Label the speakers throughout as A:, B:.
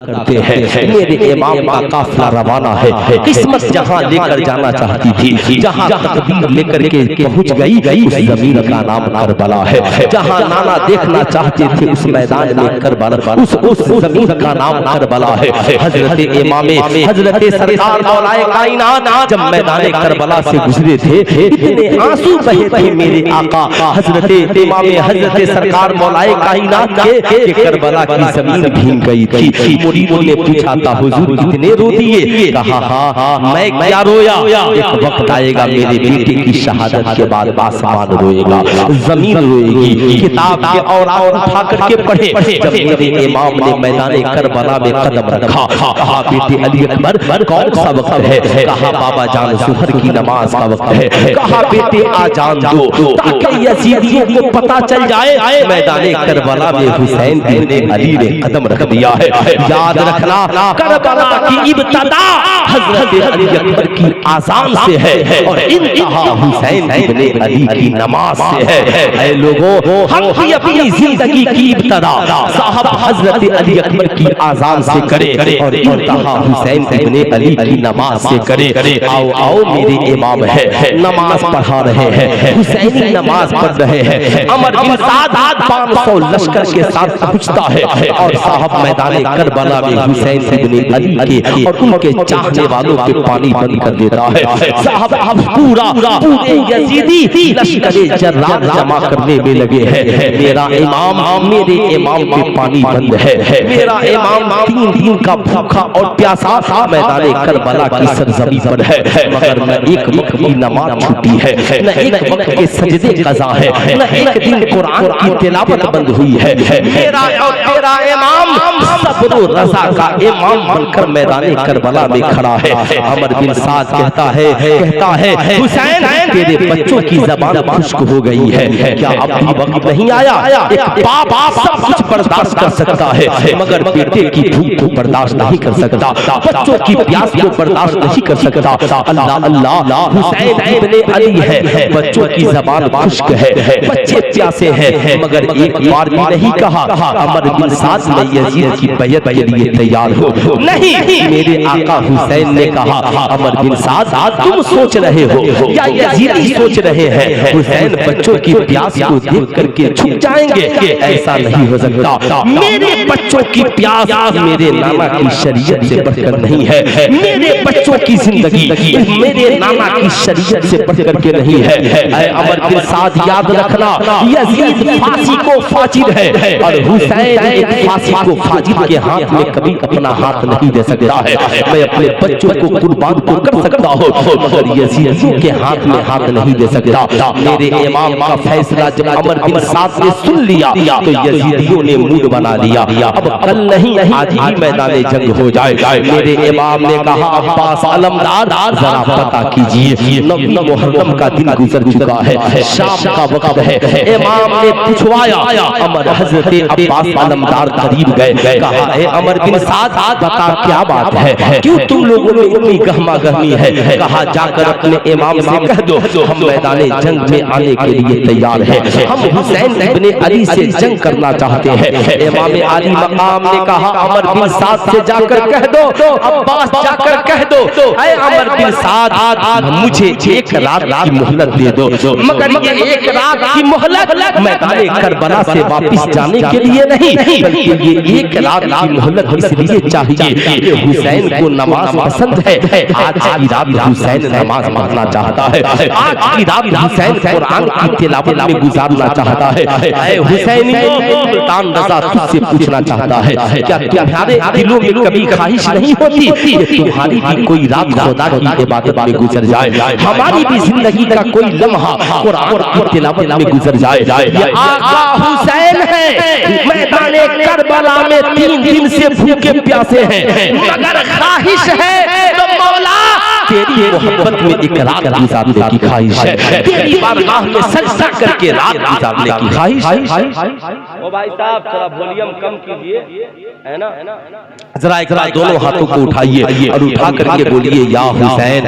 A: करते हैं। मेरे इमाम का काफिला रवाना है। किस्मत जहां लेकर जाना चाहती थी, जहां तकदीर लेकर के पहुंच गई, उस जमीन का नाम करबला है। जहां नाना देखना चाहते थे उस मैदान में करबला, उस जमीन का नाम करबला है। हजरत इमाम हजरत सरकार मौलाए कायनात जब मैदान करबला से गुजरे थे, इतने आंसू बहे थे मेरे आका हजरत इमाम हजरत सरकार मौलाए कायनात के करबला की जमीन भीग गई थी। मुरीदों ने पूछा था हुजूर कितने रो दिए? कहा हाँ मैं क्या रोया, एक वक्त आएगा मेरे बेटे की शहादत के बाद आसमान रोएगा, जमीन रोएगी। किताब के और उठा करके पढ़े जब मेरे इमाम ने मैदान करबला में कदम रखा, कहा बेटे अली अकबर कौन सा वक्त है? कहा बाबा जान सुहर की नमाज का वक्त है। कहा बेटे आजान दो ताकि यजीदियों को पता चल जाए मैदान करबला में हुसैन इब्ने अली ने कदम रख दिया है। याद रखना करबला की इब्तिदा हजरत अली अकबर की आजान से है और इंतहा हुसैन इब्ने अली की नमाज से है। ऐ लोगों हम भी अपनी जिंदगी की इब्तिदा साहब हजरत अली अकबर की आजान से करें और इंतहा हुसैन इब्ने अली की नमाज से करें। आओ आओ मेरे इमाम है नमाज पढ़ा रहे हैं, हुसैनी नमाज पढ़ रहे हैं। अमर बिन साद 500 लश्कर के साथ पहुंचता है और साहब मैदान करबला में हुसैन इब्ने अली के और उनके चाहने वालों के पानी बंद कर देता है। साहब अब पूरे यजीदी लश्करे जर्राद जमा करने में लगे हैं। मेरा इमाम मेरे इमाम पे पानी बंद है। मेरा इमाम 3 दिन का भूखा और प्यासा मैदान करबला की सरजमीन पर है, मगर न एक वक्त की नमाज छूटी है, न एक वक्त के सजदे कज़ा है, न एक दिन कुरान की तिलावत बंद हुई है। मेरा और तेरा इमाम सब्र और रज़ा का इमाम बनकर मैदान करबला में खड़ा है। अमर बिन साद कहता है हुसैन तेरे बच्चों की ज़बान खुश्क हो गई है, क्या अब भी वक्त नहीं आया? एक बाप सब कुछ बर्दाश्त कर सकता है मगर बेटे की भूख को बर्दाश्त नहीं कर सकता, बच्चों की प्यास को बर्दाश्त नहीं कर सकता। अल्लाह अल्लाह हुसैन इब्ने अली है, बच्चों की ज़बान खुश्क है, बच्चे प्यासे हैं, मगर एक बार भी नहीं कहा अमर बिन साद ने यजीद की बैयत के लिए तैयार हो। नहीं, मेरे आका हुसैन ने कहा अमर बिन साद तुम सोच रहे हो या यजीदी सोच रहे हैं हुसैन बच्चों की प्यास को देख करके छुप जाएंगे? ऐसा नहीं हो सकता। मेरे बच्चों की प्यास मेरे नाना की शरीयत से बढ़कर नहीं है, मेरे बच्चों की जिंदगी मेरे नाना की शरीयत से बढ़कर के नहीं है। ऐ अमर बिन साद याद रखना यजीद फांसी को फाजिल है और हुसैन एक फांसी को फाजिल के हाथ में कभी अपना हाथ नहीं दे सकता है। मैं अपने बच्चों को कुर्बान तो कर सकता हूँ मगर यजीदियों के हाथ में हाथ नहीं दे सकता। मेरे इमाम का फैसला जब अमर बिन साद ने सुन लिया तो यजीदियों ने मूड बना लिया, अब कल नहीं आज ही मैदान जंग हो जाए। मेरे इमाम ने कहा अब्बास अलमदार जरा पता कीजिए, 9 मुहर्रम का दिन गुजर चुका है, शाम का वक्त है। इमाम ने पूछवाया, अमर हजरत अब्बास अलमदार करीब गए, कहा है अमर बिन साद बता क्या बात है, क्यों तुम लोगों में इतनी गहमा गहमी है? कहा जाकर अपने इमाम से कह दो हम मैदान जंग में आने के लिए तैयार हैं, हम हुसैन इब्ने अली से जंग करना चाहते हैं। इमाम आली मकाम ने कहा अमर बिन साद से जाकर कह दो, अब्बास जाकर कह दो ऐ अमर बिन साद मुझे 1 रात की मोहलत दे दो, मगर ये 1 रात की मोहलत मैदान करबला से वापस जाने के लिए नहीं, बल्कि ये 1 रात की मोहलत इसलिए चाहिए कि हुसैन को नमाज पसंद है। आज की रात हुसैन नमाज पढ़ना चाहता है, आज की रात हुसैन कुरान की तिलावत में गुजारना चाहता है। ऐ हुसैनियों सुल्तान रज़ा तुझसे पूछना चाहता है क्या तुम्हारे दिलों में कभी ख्वाहिश नहीं होती कि तुम्हारी भी कोई रात खुदा की इबादत में गुजर जाए, हमारी भी जिंदगी का कोई लम्हा कुरान की तिलावत में गुजर जाए? ये आका हुसैन है, मैदान करबला में 3 दिन से भूखे प्यासे हैं, मगर ख्वाहिश है तो मौला तेरी मोहब्बत में एक रात गुजारने की ख्वाहिश है, तेरी बारगाह में सजदा करके रात गुजारने की ख्वाहिश है। ओ भाई साहब थोड़ा वॉल्यूम कम कीजिए, है ना, जरा एक दोनों हाथों को उठाइए और उठा करके बोलिए या हुसैन,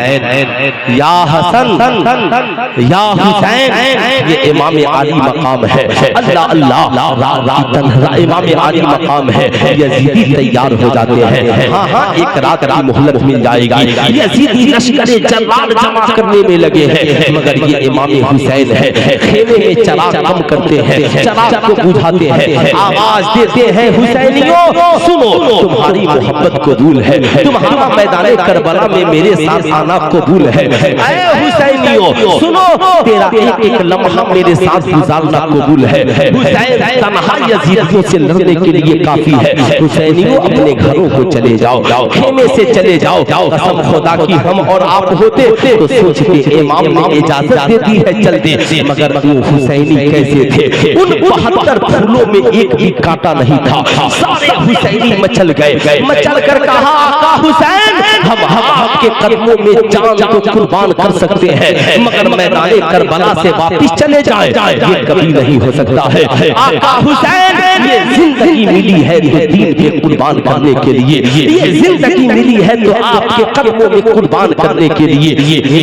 A: या हसन, या हुसैन। ये इमाम आली मकाम है, अल्लाह अल्लाह इमाम आली मकाम है। यजीदी तैयार हो जाते हैं, हाँ हाँ एक रात की मोहलत मिल जाएगी। यजीदी लश्करे जलाल जमा करने में लगे हैं, मगर ये इमाम हुसैन है, खेमे में चराग कम करते हैं, चराग को बुझाते हैं, आवाज देते हैं हुसैनियों सुनो, तुम्हारी मोहब्बत कबूल है, तुम्हारा मैदान करबला में मेरे साथ आना कबूल है। ऐ हुसैनियों सुनो, तेरा एक एक लम्हा मेरे साथ गुजारना कबूल है। हुसैन तन्हा यजीदियों से लड़ने के लिए काफी है। हुसैनियों अपने घरों को चले जाओ, खेमे से चले जाओ। कसम खुदा की हम और आप होते तो सोचते इमाम ने इजाजत दे दी है चलते, मगर वो हुसैनी कैसे थे? उन 72 फूलों में एक भी कांटा नहीं था। सारे हुसैनी मचल गए, मचल कर कहा आका हुसैन हम आपके कदमों में जान को कुर्बान कर सकते हैं, मगर मैदान करबला से वापस चले जाए ये कभी नहीं हो सकता है। आका हुसैन ये जिंदगी मिली है तो दीन पे कुर्बान करने के लिए, ये जिंदगी मिली है तो आपके कदमों में कुर्बान करने के लिए।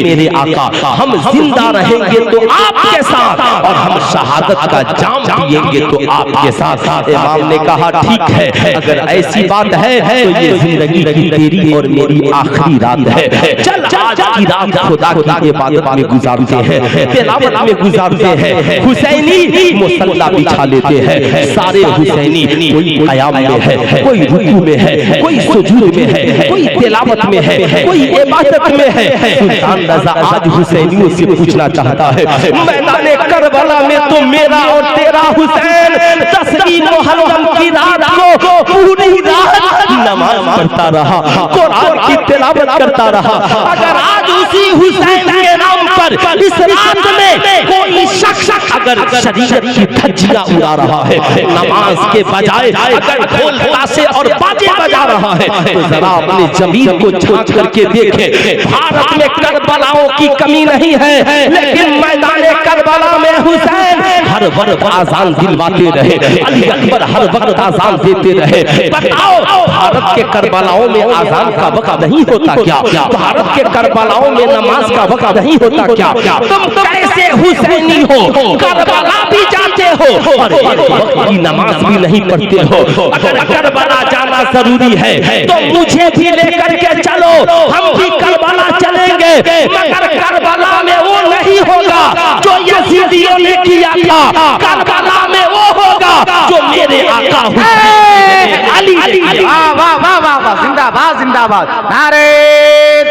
A: मेरे आका हम जिंदा रहेंगे तो आपके साथ, और हम शहादत का जाम पिएंगे तो आपके साथ। इमाम ने कहा ठीक है, अगर ऐसी बात है तो ये जिंदगी की तेरी और मेरी आखिरी रात है। चल आज की रात खुदा की इबादत में गुजारते हैं, तिलावत में गुजारते हैं। हुसैनी मुसल्ला बिछा लेते हैं, सारे हुसैनी कोई क़याम में है, कोई रुकू में है, कोई सुजूद में है, कोई तिलावत में है, कोई इबादत में है। सुल्तान रज़ा आज हुसैनियों से पूछना चाहता है, मैदान करबला में तो मेरा और तेरा हुसैन 10वीं मुहर्रम की रात को पूरी रात नमाज पढ़ता रहा, कुरान की तिलावत करता रहा। अगर आज उसी हुसैन के नाम पर इस रात में कोई शख्स अगर शरीयत की धज्जियां उड़ा रहा है, नमाज के बजाय अगर ढोल ताशे और बाजे बजा रहा है, तो जरा अपने जमीन को झांक करके देखें। भारत में करबलाओं की कमी नहीं है, लेकिन मैदान करबला में हुसैन हर वक्त आजान दिलवाते रहे, अली अकबर हर वक्त आजान देते रहे। बताओ भारत के करबलाओं में आजान का वक्त नहीं होता क्या? भारत के करबलाओं में नमाज का वक्त नहीं होता क्या? तुम कैसे हुसैनी हो, करबला भी जाते हो और एक वक्त की नमाज भी नहीं पढ़ते हो? अगर करबला जाना जरूरी है तो मुझे भी लेकर के चलो, हम भी करबला चलेंगे, मगर करबला में वो नहीं होगा जो यजीदियों ने किया था। करबला में वो होगा जो मेरे आका हुसैन अली।
B: वाह वाह वाह वाह वाह, जिंदाबाद जिंदाबाद, नारे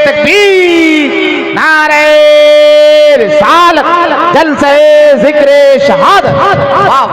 B: तकबीर, नारे रिसालत, जलसे जिक्र शहादत।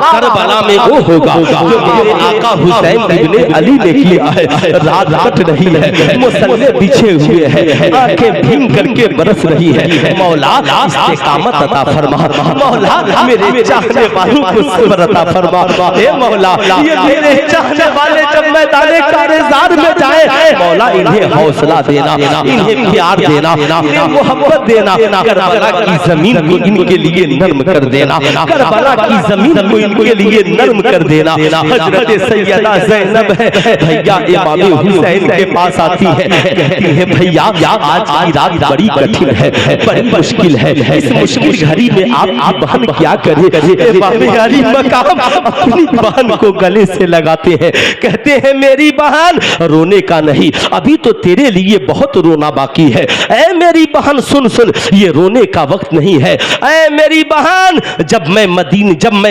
A: करबला में वो होगा जो मेरे आका हुसैन इब्ने अली ने किया है। रात कट रही है, मुसल्ले बिछे हुए हैं, आंखें भीग करके बरस रही है। मौला इस्तिकामत अता फरमा, मौला मेरे चाहने वालों को सब्र अता फरमा। हे मौला ये मेरे चाहने वाले जब मैदान कारज़ार में जाए, मौला इन्हें हौसला देना, इन्हें प्यार देना, इन्हें मोहब्बत देना। करबला की जमीन को इनके लिए नर्म कर देना, करबला की जमीन को इनके लिए नर्म कर देना। हजरत सैयदा ज़ैनब है भैया इमाम हुसैन के पास आती है, कहती है भैया आज की रात बड़ी कठिन है, बड़ी मुश्किल है। इस मुश्किल घड़ी में आप बहन क्या करे? इमाम अली मकाम अपनी बहन को गले से लगाते हैं, कहते हैं मेरी बहन रोने का नहीं, अभी तो तेरे लिए बहुत रोना बाकी है। ऐ मेरी बहन सुन सुन, ये रोने का वक्त नहीं है। ऐ मेरी बहन जब मैं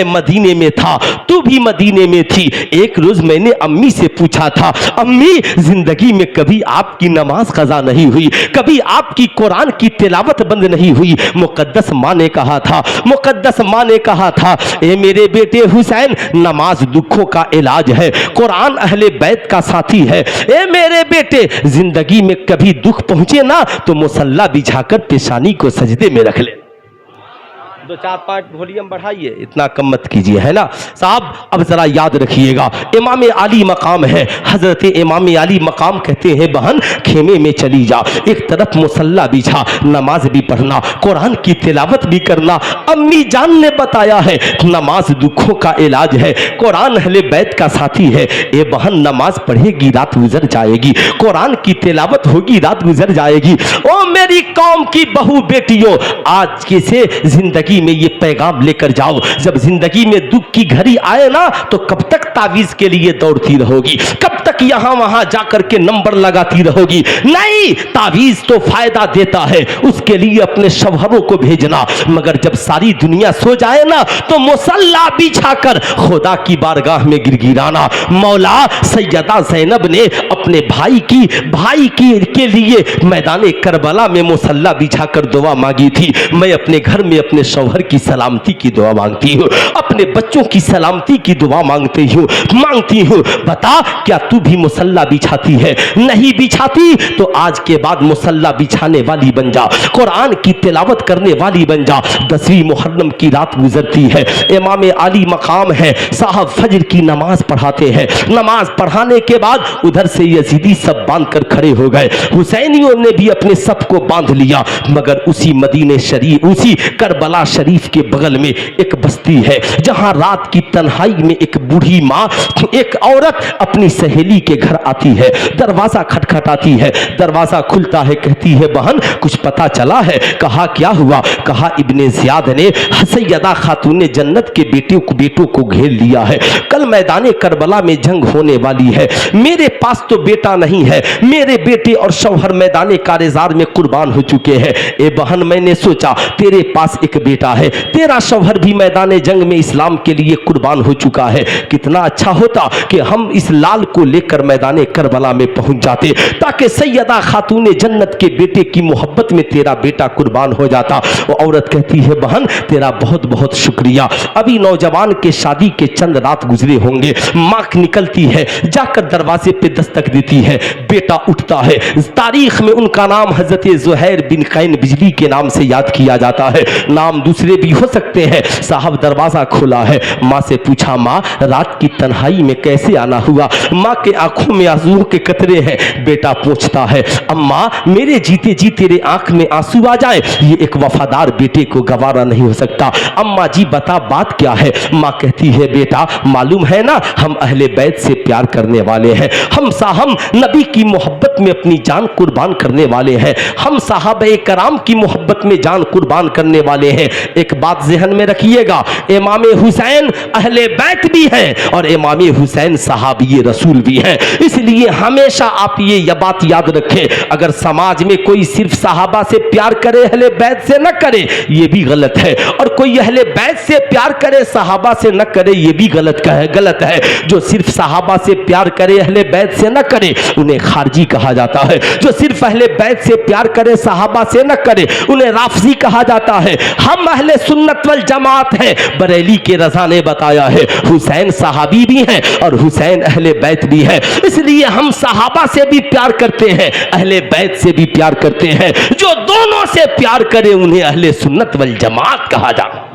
A: मदीने में था, तू भी मदीने में थी। एक रोज मैंने अम्मी से पूछा था, अम्मी जिंदगी में कभी आपकी नमाज कज़ा नहीं हुई, कभी आपकी कुरान की तिलावत बंद नहीं हुई। मुकद्दस माँ ने कहा था, मुकद्दस माँ ने कहा था, ए मेरे बेटे हुसैन नमाज दुखों का इलाज है, कुरान अहले बैत का साथी है। ए मेरे बेटे जिंदगी में कभी दुख पहुंचे ना तो मुसल्ला बिछाकर पेशानी को सजदे में रख ले। दो चार पाँच वॉल्यूम बढ़ाइए, इतना कम मत कीजिए, है ना साहब। अब जरा याद रखिएगा, इमाम आली मकाम है, हजरत इमाम आली मकाम कहते हैं बहन खेमे में चली जा, एक तरफ मुसल्ला बिछा, नमाज भी पढ़ना, कुरान की तिलावत भी करना। अम्मी जान ने बताया है नमाज दुखों का इलाज है, कुरान अहले बैत का साथी है। ए बहन नमाज पढ़ेगी रात गुजर जाएगी, कुरान की तिलावत होगी रात गुजर जाएगी। ओ मेरी कौम की बहू बेटियों, आज के से जिंदगी में ये पैगाम लेकर जाओ, जब जिंदगी में दुख की घड़ी आए ना तो कब तक तावीज के लिए दौड़ती रहोगी, कब तक यहां वहां जाकर के नंबर लगाती रहोगी। नहीं, तावीज तो फायदा देता है, उसके लिए अपने शौहरों को भेजना, मगर जब सारी दुनिया सो जाए ना तो मुसल्ला बिछाकर खुदा की बारगाह में गिड़गिड़ाना। मौला सैयदा ज़ैनब ने अपने भाई की के लिए मैदान करबला में मुसल्ला बिछाकर दुआ मांगी थी। मैं अपने घर में अपने शौहर की सलामती की दुआ मांगती हूँ, अपने बच्चों की सलामती की दुआ मांगती हूँ। बता क्या तू भी मुसल्ला बिछाती है? नहीं बिछाती तो आज के बाद मुसल्ला बिछाने वाली बन जा, कुरान की तिलावत करने वाली बन जा। 10वीं मुहर्रम की रात गुजरती है, इमाम आली मकाम है, साहब फजर की नमाज पढ़ाते हैं। नमाज पढ़ाने के बाद उधर से यजीदी सब बांध कर खड़े हो गए, हुसैनियों ने भी अपने सब को बांध लिया। मगर उसी मदीने शरीफ, उसी करबला शरीफ के बगल में एक बस्ती है, जहां रात की तन्हाई में एक बूढ़ी माँ, एक औरत अपनी सहेली के घर आती है, दरवाजा खटखटाती है, दरवाजा खुलता है, कहती है बहन कुछ पता चला है? कहा क्या हुआ? कहा इब्ने ज़ियाद ने सैयदा खातून जन्नत के बेटों को घेर लिया है, कल मैदान करबला में जंग होने वाली है, मेरे पास तो बेटा नहीं है, मेरे बेटे और शौहर मैदान कारेजार में कुर्बान हो चुके हैं। ए बहन मैंने सोचा तेरे पास एक बेटा है, तेरा शौहर भी मैदान जंग में इस्लाम के लिए कुर्बान हो चुका है, कितना अच्छा होता कि हम इस लाल को लेकर मैदान करबला में पहुंच जाते, ताकि सैयदा खातून जन्नत के बेटे की मोहब्बत में तेरा बेटा कुर्बान हो जाता। वो औरत कहती है बहन तेरा बहुत बहुत शुक्रिया। अभी नौजवान के शादी के चंद रात गुजरे होंगे, माँ निकलती है, जाकर दरवाजे पे दस्तक देती है, बेटा उठता है। तारीख में उनका नाम हजरत ज़ुहैर बिन कैन बिजली के नाम से याद किया जाता है, नाम दूसरे भी हो सकते हैं। साहब दरवाजा खोला है, माँ से पूछा माँ रात की तन्हाई में कैसे आना हुआ? माँ के आंखों में आंसुओं के कतरे हैं। बेटा पूछता है अम्मा मेरे जीते जी तेरे आंख में आंसू आ जाए, ये एक वफादार बेटे को गवारा नहीं हो सकता। अम्मा जी बता बात क्या है? माँ कहती है बेटा मालूम है ना हम अहले बैत से प्यार करने वाले हैं, हम नबी की मोहब्बत में अपनी जान कुर्बान करने वाले हैं, हम साहबे कराम की मोहब्बत में जान कुर्बान करने वाले हैं। एक बात ज़हन में रखिएगा, इमाम हुसैन अहले बैत भी हैं और इमाम हुसैन सहाबी रसूल भी हैं, इसलिए हमेशा आप ये बात याद रखें, अगर समाज में कोई सिर्फ सहाबा से प्यार करे अहले बैत से न करे ये भी गलत है, और कोई अहले बैत से प्यार करे सहाबा से न करे ये भी गलत है। जो सिर्फ सहाबा से प्यार करे अहले बैत से न करे उन्हें खारजी कहा जाता है, जो सिर्फ अहले बैत से प्यार करे सहाबा से न करे उन्हें राफजी कहा जाता है। हम अहले सुन्नत वल जमात हैं, बरेली के रज़ा ने बताया है हुसैन सहाबी भी हैं और हुसैन अहले बैत भी है, इसलिए हम सहाबा से भी प्यार करते हैं, अहले बैत से भी प्यार करते हैं। जो दोनों से प्यार करे उन्हें अहले सुन्नत वल जमात कहा जाता है,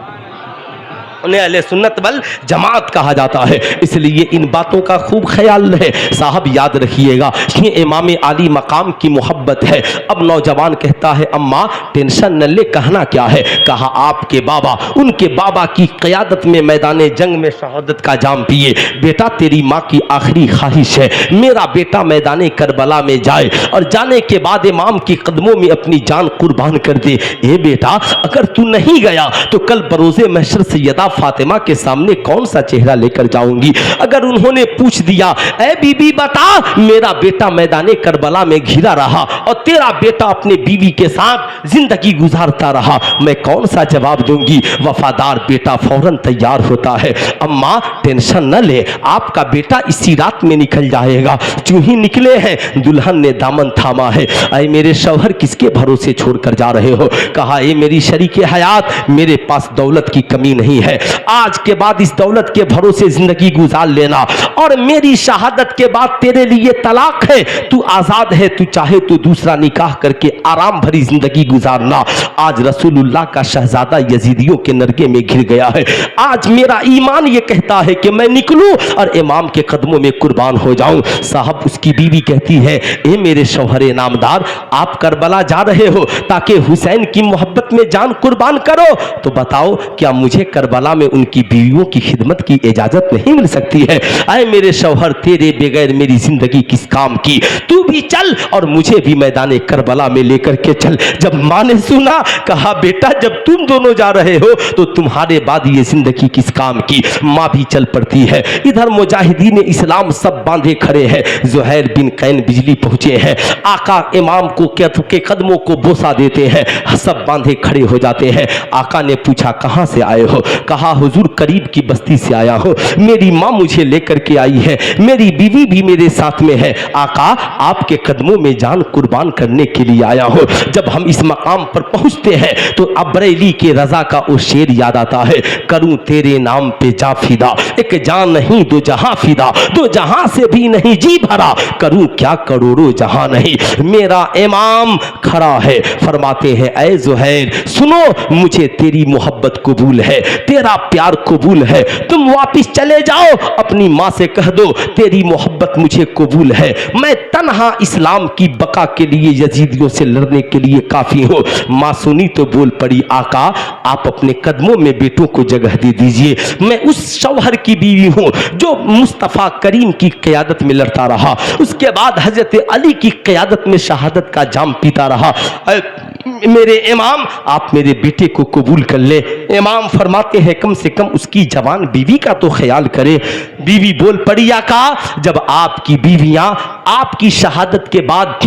A: उन्हें अहले सुन्नत वल जमात कहा जाता है। इसलिए इन बातों का खूब ख्याल रहे साहब, याद रखिएगा ये इमाम आली मकाम की मोहब्बत है। अब नौजवान कहता है अम्मा टेंशन न ले, कहना क्या है? कहा आपके बाबा, उनके बाबा की क़यादत में मैदान जंग में शहादत का जाम पिए। बेटा तेरी माँ की आखिरी ख्वाहिश है मेरा बेटा मैदान करबला में जाए और जाने के बाद इमाम की कदमों में अपनी जान कुर्बान कर दे। ए बेटा अगर तू नहीं गया तो कल बरोज़े महशर सैयदा फातिमा के सामने कौन सा चेहरा लेकर जाऊंगी? अगर उन्होंने पूछ दिया ऐ बीबी बता मेरा बेटा मैदाने करबला में घिरा रहा और तेरा बेटा अपने बीवी के साथ जिंदगी गुजारता रहा, मैं कौन सा जवाब दूंगी? वफादार बेटा फौरन तैयार होता है, अम्मा टेंशन न ले आपका बेटा इसी रात में निकल जाएगा। जो ही निकले हैं दुल्हन ने दामन थामा है, ऐ मेरे शौहर किसके भरोसे छोड़कर जा रहे हो? कहा ए मेरी शरीके हयात मेरे पास दौलत की कमी नहीं है, आज के बाद इस दौलत के भरोसे जिंदगी गुजार लेना, और मेरी शहादत के बाद तेरे लिए तलाक है, तू आजाद है, तू चाहे तो दूसरा निकाह करके आराम भरी जिंदगी गुजारना। आज रसूलुल्लाह का शहजादा यजीदियों के नरगे में घिर गया है। आज मेरा ईमान ये कहता है कि मैं निकलूं और इमाम के कदमों में कुर्बान हो जाऊं। साहब, उसकी बीवी कहती है, ए मेरे शौहरे नामदार, आप करबला जा रहे हो ताकि हुसैन की मोहब्बत में जान कुर्बान करो, तो बताओ क्या मुझे करबला में उनकी बीवियों की खिदमत की इजाजत नहीं मिल सकती है? ऐ मेरे शौहर, तेरे बगैर मेरी जिंदगी किस काम की? तू भी चल और मुझे भी मैदान करबला में लेकर के चल। जब मां ने सुना, कहा बेटा जब तुम दोनों जा रहे हो तो तुम्हारे बाद ये जिंदगी किस काम की? मां भी चल पड़ती है। इधर मुजाहिदीन इस्लाम सब बांधे खड़े हैं। ज़ुहैर बिन कैन बिजली पहुंचे हैं, आका इमाम को के कदमों को बोसा देते हैं, सब बांधे खड़े हो जाते हैं। आका ने पूछा, कहां से आए हो? कहा, हुजूर करीब की बस्ती से आया हो, मेरी मां मुझे लेकर के आई है, मेरी बीवी भी मेरे साथ में है। आका, आपके कदमों में जान कुर्बान करने के लिए आया हो। जब हम इस मकाम पर पहुंचते हैं तो अबरेली के रजा का वो शेर याद आता है, करूं तेरे नाम पे जा फिदा, एक जान नहीं दो जहां फिदा, दो जहां से भी नहीं जी भरा, करूं क्या करोड़ों जहां नहीं। मेरा इमाम खड़ा है, फरमाते हैं, ऐ ज़ुहैर सुनो, मुझे तेरी मोहब्बत कबूल है, तेरा प्यार कबूल है, तुम वापिस चले जाओ, अपनी मां से कह दो तेरी मोहब्बत मुझे कबूल है, मैं तन्हा इस्लाम की बका के लिए यजीदियों से लड़ने के लिए काफी हूं। मां सुनी तो बोल पड़ी, आका आप अपने कदमों में बेटों को जगह दे दीजिए, मैं उस शौहर की बीवी हूं जो मुस्तफा करीम की क़यादत में लड़ता रहा, उसके बाद हजरत अली की क़यादत में शहादत का जाम पीता रहा। मेरे इमाम, आप मेरे बेटे को कबूल कर ले। इमाम फरमाते हैं, कम से कम उसकी जवान बीवी का तो ख्याल करे। बीवी बोल पड़ी, आका जब आपकी बीवियां आपकी शहादत के बाद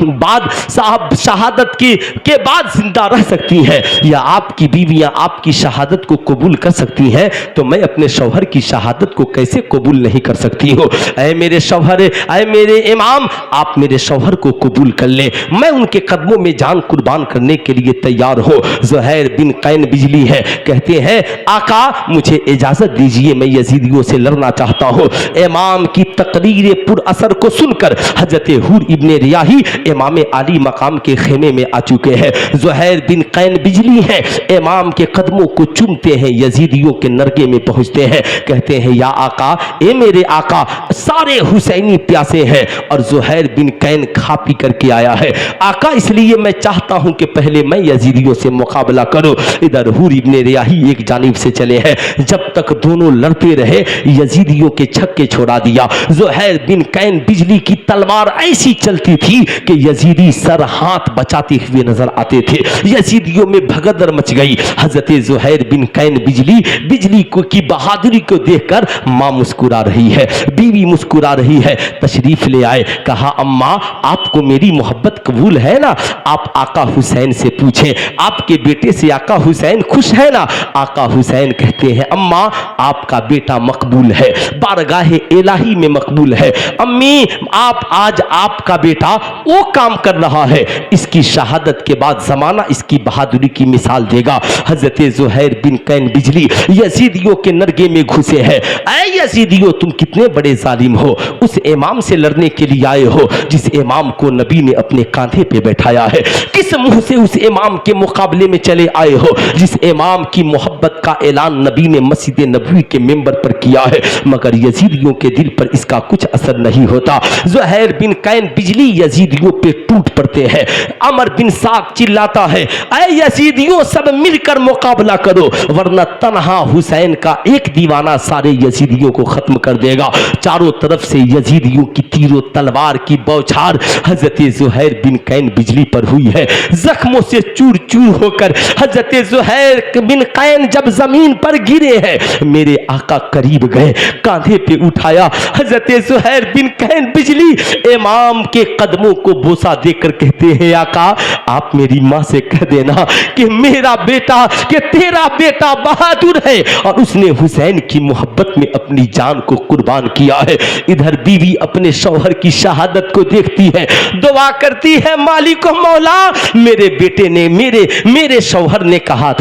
A: साहब शहादत के बाद जिंदा रह सकती हैं, या आपकी बीवियां आपकी शहादत को कबूल कर सकती हैं, तो मैं अपने शौहर की शहादत को कैसे कबूल नहीं कर सकती हूँ? ऐ मेरे शौहर, ऐ मेरे इमाम, आप मेरे शौहर को कबूल कर ले, मैं उनके कदमों में जान कुर्बान करने के लिए तैयार हो। ज़ुहैर बिन कैन बिजली है, कहते हैं, आका मुझे इजाजत दीजिए, मैं यजीदियों से लड़ना चाहता हूँ। इमाम की तकरीर पुर असर को सुनकर हजरत हूर इब्ने रियाही इमाम आली मकाम के खेमे में आ चुके हैं। ज़ुहैर बिन कैन बिजली है, इमाम के कदमों को चूमते हैं, यजीदियों के नरगे में पहुंचते हैं, कहते हैं, या आका, ए मेरे आका, सारे हुसैनी प्यासे हैं और ज़ुहैर बिन कैन खा पी करके आया है। आका इसलिए मैं चाहता हूं कि पहले मैं यजीदियों से मुकाबला करूं। इधर हूर इब्ने रियाही एक जानिब से चले हैं, जब तक दोनों लड़ते रहे यजीदियों के छक्के छोड़ा दिया। ज़ुहैर बिन कैन बिजली की तलवार ऐसी चलती थी कि यजीदी सर हाथ बचाते हुए नजर आते थे। यजीदियों में भगदड़ मच गई। हजरत ज़ुहैर बिन कैन बिजली को की बहादुरी को देखकर मां मुस्कुरा रही है, बीवी मुस्कुरा रही है। तशरीफ ले आए, कहा, अम्मा आपको मेरी मोहब्बत कबूल है ना? आप आका हुसैन से पूछें, आपके बेटे से आका हुसैन खुश है ना? आका हुसैन कहते हैं, अम्मा आपका बेटा मकबूल है, बारगाह इलाही में मकबूल है। अम्मी आज आपका बेटा वो काम कर रहा है, इसकी शहादत के बाद जमाना इसकी बहादुरी की मिसाल देगा। हजरत ज़ुहैर बिन कैन बिजली यजीदियों के नरगे में घुसे हैं। ऐ यजीदियों, तुम कितने बड़े जालिम हो, उस इमाम से लड़ने के लिए आए हो जिस इमाम को नबी ने अपने कांधे पे बैठाया है। किस मुंह से उस इमाम के मुकाबले में चले आए हो जिस इमाम की मोहब्बत का ऐलान नबी ने मस्जिद नबवी के मेंबर पर किया है, मगर यजीदियों के दिल पर इसका कुछ असर नहीं होता। ज़ुहैर बिन कैन बिजली यजीदियों पे टूट पड़ते हैं। अमर बिन साक चिल्लाता है, ऐ यजीदियों, सब मिलकर मुकाबला करो, वरना तन्हा हुसैन का एक दीवाना सारे यजीदियों को खत्म कर देगा। चारों तरफ से यजीदियों की तीरों तलवार की बौछार हजरत ज़ुहैर बिन कैन बिजली पर हुई है। जख्मों से चूर चूर होकर हजरत ज़ुहैर बिन कैन जब जमीन पर गिरे हैं, मेरे आका करीब गए, कांधे पे उठाया। हजरत ज़ुहैर बिन कैन बिजली इमाम के कदमों को बोसा देकर कहते हैं, आका आप मेरी मां से कह देना कि मेरा बेटा, कि तेरा बेटा बहादुर है और उसने हुसैन की मोहब्बत में अपनी जान को कुर्बान किया है। इधर बीवी अपने शौहर की शहादत को देखती है, दुआ करती है, मालिक मौला, मेरे बेटे ने मेरे शौहर ने कहा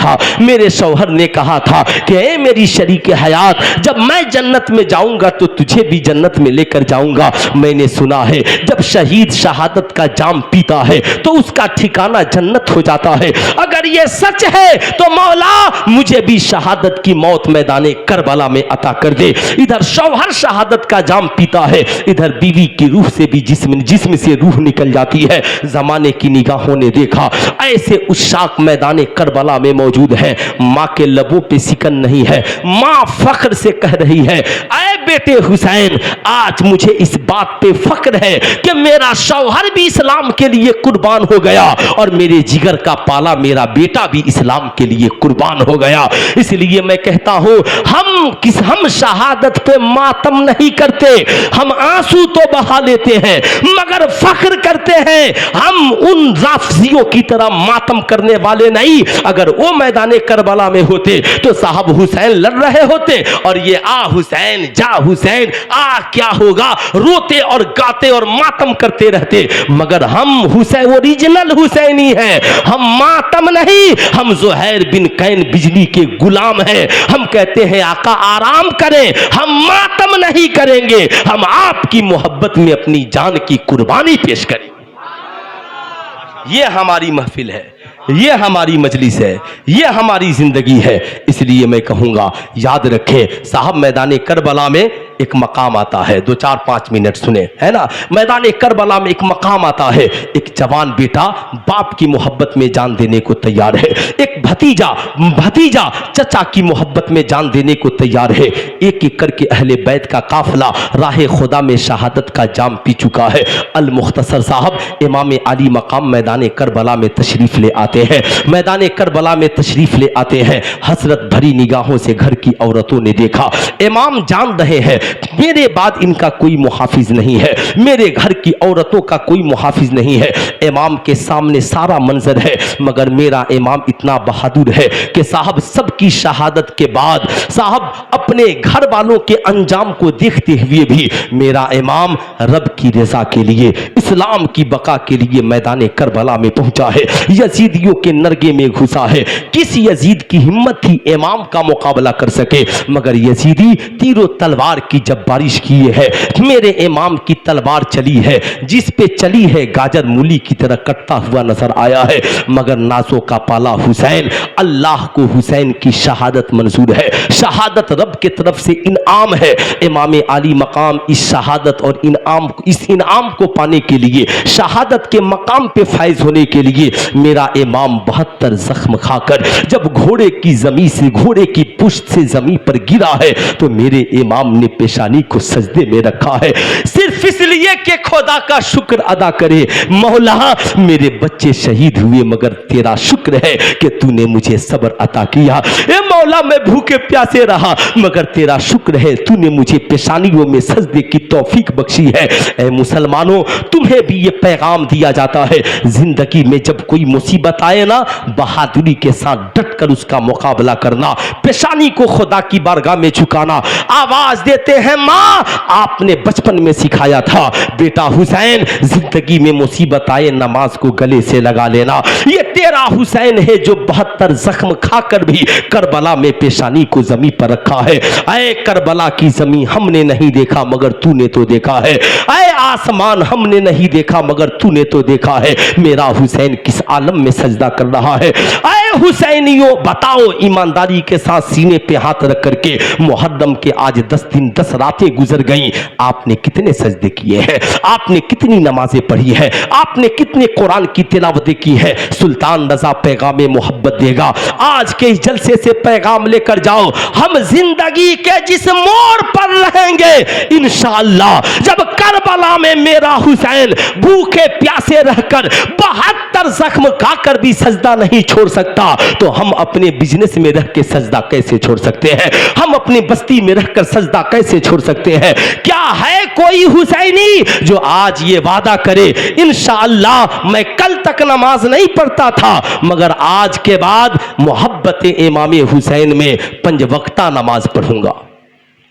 A: था कि ए मेरी शरीक हयात, जब मैं जन्नत में जाऊंगा तो तुझे भी जन्नत में लेकर जाऊंगा। मैंने सुना है जब शहीद शहादत का जाम पीता है तो उसका ठिकाना जन्नत हो जाता है। अगर ये सच है तो मौला मुझे भी शहादत की मौत मैदाने करबला में अता कर दे। इधर शौहर शहादत का जाम पीता है, इधर बीवी की रूह से भी जिस्म से रूह निकल जाती है। जमाने की निगाहों ने देखा ऐसे उशाक मैदाने करबला में मौजूद है। मां के लबों पे सिकन नहीं है, मां फख्र से कह रही है ऐ बेटे हुसैन, आज मुझे इस बात पे फख्र है कि मेरा शौहर भी इस्लाम के लिए कुर्बान हो गया और मेरे जिगर का पाला मेरा बेटा भी इस्लाम के लिए कुर्बान हो गया। इसलिए मैं कहता हूं हम शहादत पे मातम नहीं करते, हम आंसू तो बहा लेते हैं मगर फख्र करते हैं। हम उन राफजियों की तरह मातम करने वाले नहीं। अगर वो मैदाने करबला में होते तो साहब हुसैन लड़ रहे होते और ये आ हुसैन जा हुसैन आ क्या होगा रोते और गाते और मातम करते रहते। मगर हम हुसैन ओरिजिनल हुसैनी हैं, हम मातम नहीं, हम ज़ुहैर बिन कैन बिजली के गुलाम हैं। हम कहते हैं आका आराम करें, हम मातम नहीं करेंगे, हम आपकी मोहब्बत में अपनी जान की कुर्बानी पेश करें। ये हमारी महफिल है, ये हमारी मजलिस है, ये हमारी जिंदगी है। इसलिए मैं कहूंगा याद रखे साहब मैदाने करबला में एक मकाम आता है, 2-4-5 मिनट सुने है ना। मैदाने करबला में एक मकाम आता है, एक जवान बेटा बाप की मोहब्बत में जान देने को तैयार है, एक भतीजा चचा की मोहब्बत में जान देने को तैयार है। एक एक करके अहले बैत का काफिला राह खुदा में शहादत का जाम पी चुका है। अल मुख्तसर साहब इमाम अली मकाम मैदाने करबला में तशरीफ ले आते हैं, मैदाने करबला में तशरीफ ले आते हैं। हसरत भरी निगाहों से घर की औरतों ने देखा, इमाम जान रहे हैं मेरे बाद इनका कोई मुहाफिज नहीं है, मेरे घर की औरतों का कोई मुहाफिज नहीं है। इमाम के सामने सारा मंजर है मगर मेरा इमाम इतना बहादुर है कि साहब सबकी शहादत के बाद साहब अपने घर वालों के अंजाम को देखते हुए भी मेरा इमाम रब की रजा के लिए, इस्लाम की बका के लिए मैदाने करबला में पहुंचा है, यजीदियों के नरगे में घुसा है। किस यजीद की हिम्मत थी इमाम का मुकाबला कर सके, मगर यजीदी तीरों तलवार की जब बारिश किए है मेरे इमाम की तलवार चली है, जिस पे चली है गाजर मूली की तरह कटता हुआ नजर आया है। मगर नाजों का पाला हुसैन, अल्लाह को हुसैन की शहादत मंजूर है, शहादत रब के तरफ से इनाम है। इमाम अली मकाम इस शहादत और इस इनाम को पाने के लिए, शहादत के मकाम पे फायज होने के लिए मेरा इमाम 72 जख्म खाकर जब घोड़े की पुश्त से जमीन पर गिरा है तो मेरे इमाम ने पेशानी को सजदे में रखा है, सिर्फ इसलिए कि खुदा का शुक्र अदा करे। मौला मेरे बच्चे शहीद हुए मगर तेरा शुक्र है कि तूने मुझे सब्र अता किया। ए मौला मैं भूखे प्यासे रहा मगर तेरा शुक्र है तूने मुझे पेशानियों में सजदे की तौफीक बख्शी है। ए मुसलमानों तुम्हें भी ये पैगाम दिया जाता है, जिंदगी में जब कोई मुसीबत आए ना बहादुरी के साथ डट कर उसका मुकाबला करना, पेशानी को खुदा की बारगाह में झुकाना। आवाज देते हैं माँ आपने बचपन में सिखाया था बेटा हुसैन जिंदगी में मुसीबत आए नमाज को गले से लगा लेना। ये तेरा हुसैन है जो 72 जख्म खाकर भी करबला में पेशानी को जमीन पर रखा है। ऐ करबला की जमीन हमने नहीं देखा मगर तूने तो देखा है, ऐ आसमान हमने नहीं देखा मगर तूने तो देखा है। मेरा हुसैन किस आलम में सजदा कर रहा है। ऐ हुसैनियों बताओ ईमानदारी के साथ सीने पे हाथ रख करके, मुहर्रम के आज 10 दिन 10 रातें गुजर गई, आपने कितने सजदे किए हैं, आपने कितनी नमाजें पढ़ी है, आपने कितने कुरान की तिलावतें की है। सुल्तान रजा पैगाम मोहब्बत देगा, आज के इस जलसे से पैगाम लेकर जाओ। हम जिंदगी के जिस मोड़ पर रहेंगे इंशाअल्लाह, जब करबला में मेरा हुसैन भूखे प्यासे रहकर 72 जख्म खाकर भी सजदा नहीं छोड़ सकता, तो हम अपने बिजनेस में रह के सजदा कैसे छोड़ सकते हैं, हम अपनी बस्ती में रहकर सजदा कैसे छोड़ सकते हैं। क्या है कोई हुसैनी जो आज ये वादा करे इंशाअल्लाह मैं कल तक नमाज नहीं पढ़ता था मगर आज के बाद मोहब्बत इमाम हुसैन में 5 वक्ता नमाज पढ़ूंगा।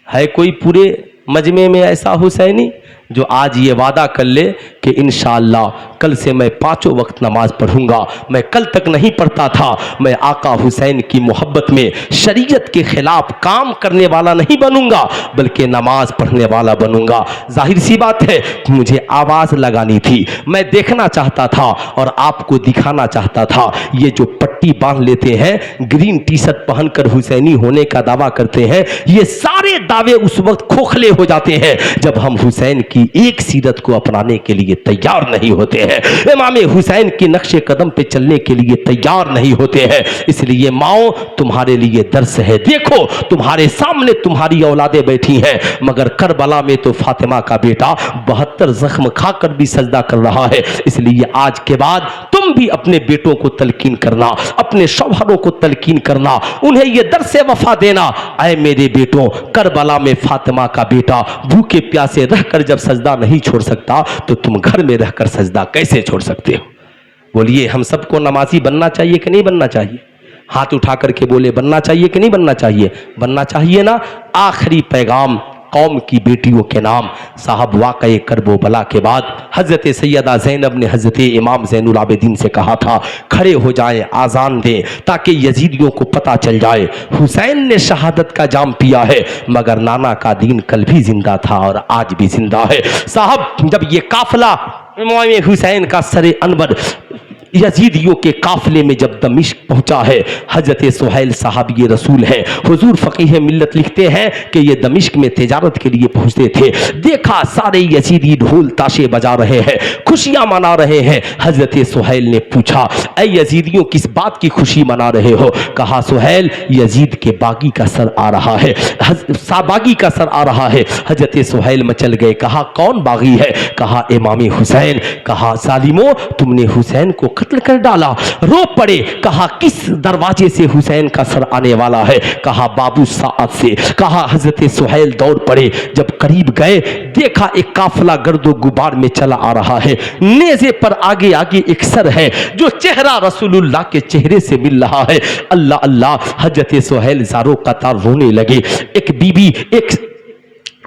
A: है कोई पूरे मजमे में ऐसा हुसैनी जो आज ये वादा कर ले कि इंशाअल्लाह कल से मैं 5 वक्त नमाज पढ़ूंगा, मैं कल तक नहीं पढ़ता था, मैं आका हुसैन की मोहब्बत में शरीयत के खिलाफ काम करने वाला नहीं बनूंगा बल्कि नमाज पढ़ने वाला बनूंगा। जाहिर सी बात है मुझे आवाज़ लगानी थी, मैं देखना चाहता था और आपको दिखाना चाहता था। ये जो पट्टी बांध लेते हैं, ग्रीन टी शर्ट पहनकर हुसैनी होने का दावा करते हैं, ये सारे दावे उस वक्त खोखले हो जाते हैं जब हम हुसैन की एक सीरत को अपनाने के लिए तैयार नहीं होते हैं, इमाम हुसैन के नक्शे कदम पे चलने के लिए तैयार नहीं होते हैं। इसलिए माओ तुम्हारे लिए दर्स है, देखो तुम्हारे सामने तुम्हारी औलादे बैठी हैं, मगर करबला में तो फातिमा का बेटा 72 जख्म खाकर भी सजदा कर रहा है। इसलिए आज के बाद तुम भी अपने बेटों को तलकीन करना, अपने शौहरों को तलकीन करना, उन्हें यह दर्से वफा देना, ऐ मेरे बेटों, करबला में फातिमा का बेटा भूखे प्यासे रहकर जब सजदा नहीं छोड़ सकता तो तुम घर में रहकर सजदा कैसे छोड़ सकते हो? बोलिए, हम सबको नमाजी बनना चाहिए कि नहीं बनना चाहिए? हाथ उठा करके बोले, बनना चाहिए कि नहीं बनना चाहिए? बनना चाहिए ना। आखिरी पैगाम कौम की बेटियों के नाम। साहब वाक़े करबो बला के बाद हज़रत सैयदा ज़ैनब ने हज़रत इमाम ज़ैनुल आबिदीन से कहा था, खड़े हो जाएं, आज़ान दें ताकि यजीदियों को पता चल जाए हुसैन ने शहादत का जाम पिया है, मगर नाना का दीन कल भी जिंदा था और आज भी जिंदा है। साहब जब ये काफिला इमाम हुसैन का सरे अनवर यजीदियों के काफिले में जब दमिश्क पहुंचा है, हजरत सुहैल साहब ये रसूल हैं, हुजूर फ़कीह मिल्लत लिखते हैं कि ये दमिश्क में तिजारत के लिए पहुंचते थे। देखा सारे यजीदी ढोल ताशे बजा रहे हैं, खुशियां मना रहे हैं। हजरत सुहैल ने पूछा, ऐ यजीदियों किस बात की खुशी मना रहे हो? कहा, सुहैल यजीद के बागी का सर आ रहा है, बागी का सर आ रहा है। हजरत सुहैल मचल गए। कहा, कौन बागी है? कहा, इमाम हुसैन। कहा, सालिमो तुमने हुसैन को कत्ल कर डाला। रो पड़े। कहा, किस दरवाजे से हुसैन का सर आने वाला है? कहा, बाबू साअद से। कहा, हजरत सुहैल दौड़ पड़े। जब करीब गए देखा एक काफिला गर्दो गुबार में चला आ रहा है, नेज़े पर आगे आगे एक सर है जो चेहरा रसूलुल्लाह के चेहरे से मिल रहा है। अल्लाह अल्लाह, हजरत सुहैल ज़ारो कतार रोने लगे। एक बीबी एक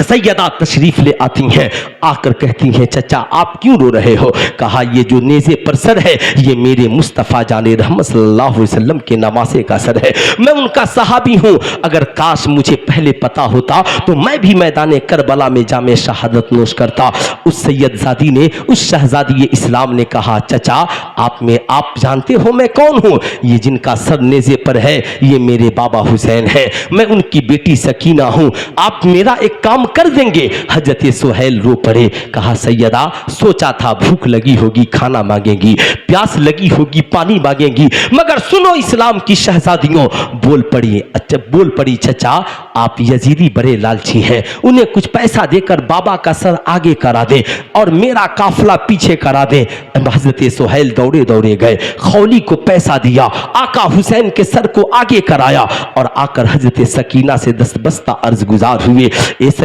A: सैयदा तशरीफ ले आती हैं, आकर कहती हैं, चचा आप क्यों रो रहे हो? कहा, ये जो नेज़े पर सर है ये मेरे मुस्तफ़ा जाने रहमत सल्लल्लाहु अलैहि वसल्लम के नवासे का सर है, मैं उनका सहाबी हूँ। अगर काश मुझे पहले पता होता तो मैं भी मैदान करबला में जामे शहादत नोश करता। उस सैयदजादी ने, उस शहजादी इस्लाम ने कहा, चचा आप जानते हो मैं कौन हूँ? ये जिनका सर नेज़े पर है ये मेरे बाबा हुसैन है, मैं उनकी बेटी सकीना हूँ, आप मेरा एक काम कर देंगे? हजरत सुहैल रो पड़े। कहा, सैयदा सोचा था भूख लगी होगी खाना मांगेगी, प्यास लगी होगी पानी मांगेगी, मगर सुनो इस्लाम की शहजादियों, बोल पड़ी चचा आप यजीदी बड़े लालची हैं, उन्हें कुछ पैसा देकर बाबा का सर आगे करा दें और मेरा काफिला पीछे करा दें। हजरत सुहैल दौड़े दौड़े गए, खौली को पैसा दिया, आका हुसैन के सर को आगे कराया और आकर हजरत सकीना से दस्तबस्ता अर्ज गुजार हुए,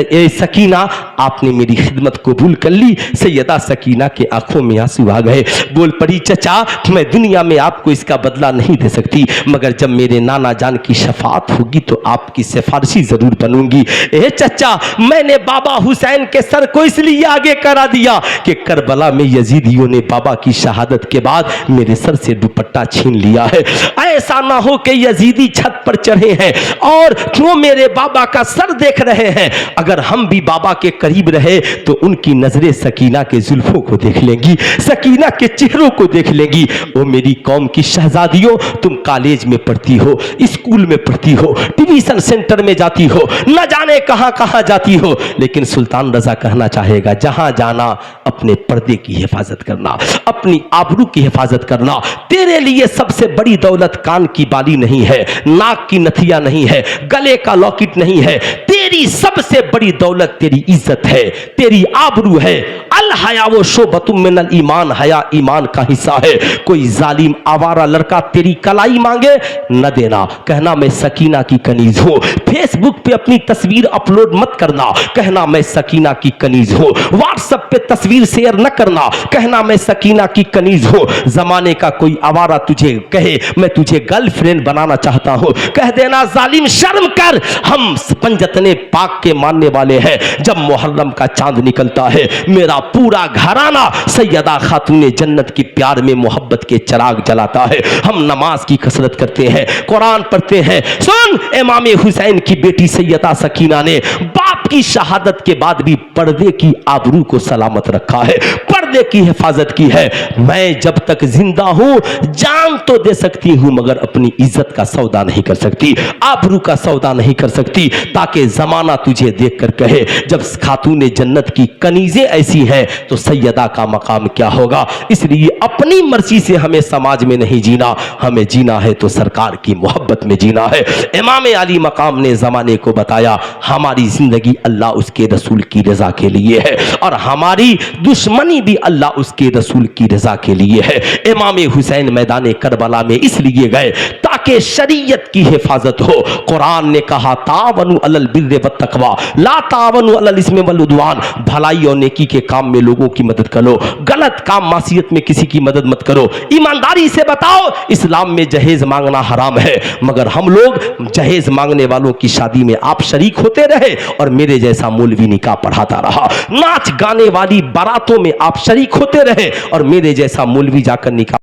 A: ए सकीना आपने मेरी खिदमत कबूल कर ली। सैयदा सकीना के आंखों में आंसू आ गए। बोल पड़ी, चचा मैं दुनिया में आपको इसका बदला नहीं दे सकती, मगर जब मेरे नाना जान की शफाअत होगी तो आपकी सिफारिशी जरूर बनूंगी। ए चचा, मैंने बाबा हुसैन के सर को इसलिए आगे करा दिया कि करबला में यजीदियों ने बाबा की शहादत के बाद मेरे सर से दुपट्टा छीन लिया है। ऐसा ना हो कि यजीदी छत पर चढ़े हैं और जो मेरे बाबा का सर देख रहे हैं, अगर हम भी बाबा के करीब रहे तो उनकी नजरें सकीना के जुल्फों को देख लेंगी, सकीना के चेहरों को देख लेंगी। ओ मेरी कौम की शहजादियों, तुम कॉलेज में पढ़ती हो, स्कूल में पढ़ती हो, ट्यूशन सेंटर में जाती हो, न जाने कहां कहां जाती हो, लेकिन सुल्तान रजा कहना चाहेगा, जहां जाना अपने पर्दे की हिफाजत करना, अपनी आबरू की हिफाजत करना। तेरे लिए सबसे बड़ी दौलत कान की बाली नहीं है, नाक की नथिया नहीं है, गले का लॉकेट नहीं है, तेरी सबसे बड़ी दौलत तेरी इज्जत है, तेरी आबरू है। अल हया वो शोबतुम मिनल ईमान, हया ईमान का हिस्सा है। कोई जालिम आवारा लड़का तेरी कलाई मांगे न देना, कहना मैं सकीना की कनीज हूं। फेसबुक पे अपनी तस्वीर अपलोड मत करना, कहना मैं सकीना की कनीज हूं। व्हाट्सएप पे तस्वीर शेयर न करना, कहना मैं सकीना की कनीज हूं। जमाने का कोई आवारा तुझे कहे मैं तुझे गर्लफ्रेंड बनाना चाहता हूं, कह देना जालिम शर्म कर, हम पंजतने पाक के मानने वाले हैं। जब मुहर्रम का चांद निकलता है मेरा पूरा घराना सैयदा खातून जन्नत की प्यार में मोहब्बत के चिराग जलाता है। हम नमाज की कसरत करते हैं, कुरान पढ़ते हैं। सुन, इमाम हुसैन की बेटी सैयदा सकीना ने बाप की शहादत के बाद भी पर्दे की आबरू को सलामत रखा है, पर्दे की हिफाजत की है। मैं जब तक जिंदा हूं जान तो दे सकती हूं मगर अपनी इज्जत का सौदा नहीं कर सकती, आबरू का सौदा नहीं कर सकती, ताकि जमाना तुझे देखकर कहे जब खातून जन्नत की कनीजें ऐसी हैं तो सैयदा का मकाम क्या होगा। इसलिए अपनी मर्जी से हमें समाज में नहीं जीना, हमें जीना है तो सरकार की मोहब्बत में जीना है। इमाम अली मकाम ने जमाने को बताया हमारी जिंदगी अल्लाह उसके रसूल की रजा के लिए है और हमारी दुश्मनी भी अल्लाह उसके रसूल की रजा के लिए है। इमाम हुसैन मैदान करबला में इसलिए गए ताकि शरीयत की हिफाजत हो। कुरान ने कहा तावनु अलल बिर्रि वत तकवा ला तावनु अलल इस्मि वल उद्वान, भलाई और नेकी के काम में लोगों की मदद करो, गलत काम मासियत में किसी की मदद मत करो। ईमानदारी से बताओ इस्लाम में जहेज मांगना हराम है, मगर हम लोग जहेज मांगने वालों की शादी में आप शरीक होते रहे और मेरे जैसा मौलवी निकाह पढ़ाता रहा। नाच गाने वाली बारातों में आप शरीक होते रहे और मेरे जैसा मौलवी जाकर निकाह